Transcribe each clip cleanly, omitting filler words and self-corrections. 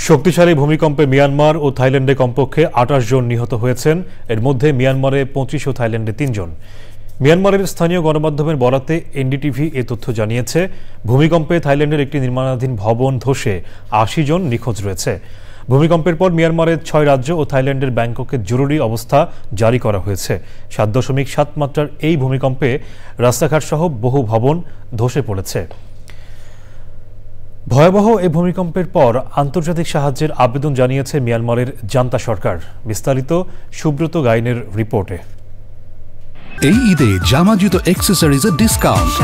শক্তিশালী ভূমিকম্পে মিয়ানমার ও থাইল্যান্ডে কমপক্ষে ২৮ জন নিহত হয়েছেন। এর মধ্যে মিয়ানমারে ২৫ ও থাইল্যান্ডে ৩ জন। মিয়ানমারের স্থানীয় গণমাধ্যমের বরাতে এনডিটিভি এ তথ্য জানিয়েছে, ভূমিকম্পে থাইল্যান্ডের একটি নির্মাণাধীন ভবন ধসে ৮০ জন নিখোঁজ রয়েছে। ভূমিকম্পের পর মিয়ানমারের ৬ রাজ্য ও থাইল্যান্ডের ব্যাংককে জরুরি অবস্থা জারি করা হয়েছে। ৭.৭ মাত্রার এই ভূমিকম্পে রাস্তাঘাট সহ বহু ভবন ধসে পড়েছে। ভয়াবহ এই ভূমিকম্পের পর আন্তর্জাতিক সাহায্যের আবেদন জানিয়েছে মিয়ানমারের জান্তা সরকার। বিস্তারিত সুব্রত গাইনের রিপোর্টে। এই ঈদে জামা জুতো অ্যাক্সেসরিজের ডিসকাউন্ট।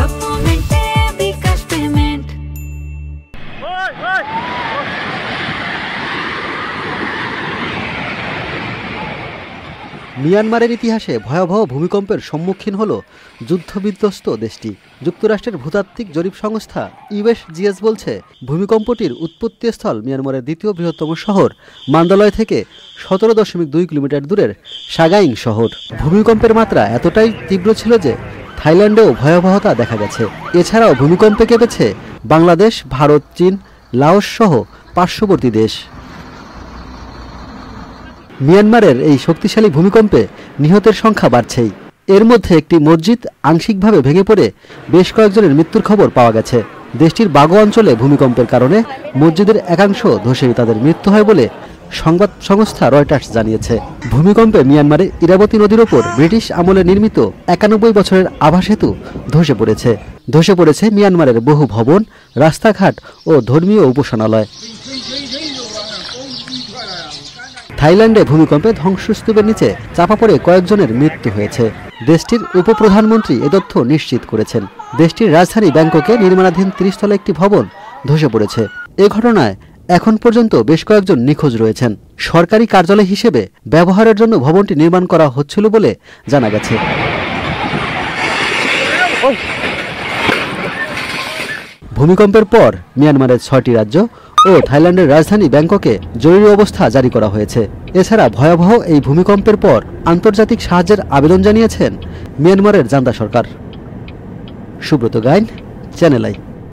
মিয়ানমারের ইতিহাসে ভয়াবহ ভূমিকম্পের সম্মুখীন হল যুদ্ধবিধ্বস্ত দেশটি। যুক্তরাষ্ট্রের ভূতাত্ত্বিক জরিপ সংস্থা ইউএসজিএস বলছে, ভূমিকম্পটির উৎপত্তিস্থল মিয়ানমারের দ্বিতীয় বৃহত্তম শহর মান্দালয় থেকে ১৭.২ কিলোমিটার দূরের সাগাইং শহর। ভূমিকম্পের মাত্রা এতটাই তীব্র ছিল যে থাইল্যান্ডেও ভয়াবহতা দেখা গেছে। এছাড়াও ভূমিকম্পে কেঁপেছে বাংলাদেশ, ভারত, চীন, লাওস সহ পার্শ্ববর্তী দেশ। মিয়ানমারের এই শক্তিশালী ভূমিকম্পে নিহতের সংখ্যা বাড়ছেই। এর মধ্যে একটি মসজিদ আংশিকভাবে ভেঙে পড়ে বেশ কয়েকজনের মৃত্যুর খবর পাওয়া গেছে। দেশটির বাগো অঞ্চলে ভূমিকম্পের কারণে মসজিদের একাংশ ধসে তাদের মৃত্যু হয় বলে সংবাদ সংস্থা রয়টার্স জানিয়েছে। ভূমিকম্পে মিয়ানমারে ইরাবতী নদীর ওপর ব্রিটিশ আমলে নির্মিত ৯১ বছরের আভা সেতু ধসে পড়েছে মিয়ানমারের বহু ভবন, রাস্তাঘাট ও ধর্মীয় উপাসনালয়। থাইল্যান্ডে ভূমিকম্পে ধ্বংসস্তূপের নিচে চাপা পড়ে কয়েকজনের মৃত্যু হয়েছে। দেশটির উপপ্রধানমন্ত্রী এ তথ্য নিশ্চিত করেছেন। দেশটির রাজধানী ব্যাংককে নির্মাণাধীন ৩০ তলা একটি ভবন ধসে পড়েছে। এ ঘটনায় এখন পর্যন্ত বেশ কয়েকজন নিখোঁজ রয়েছেন। সরকারি কার্যালয় হিসেবে ব্যবহারের জন্য ভবনটি নির্মাণ করা হচ্ছিল বলে জানা গেছে। ভূমিকম্পের পর মিয়ানমারের ৬টি রাজ্য ও থাইল্যান্ডের রাজধানী ব্যাংককে জরুরি অবস্থা জারি করা হয়েছে। এছাড়া ভয়াবহ এই ভূমিকম্পের পর আন্তর্জাতিক সাহায্যের আবেদন জানিয়েছেন মিয়ানমারের জান্তা সরকার। Subrata Gain, channel I.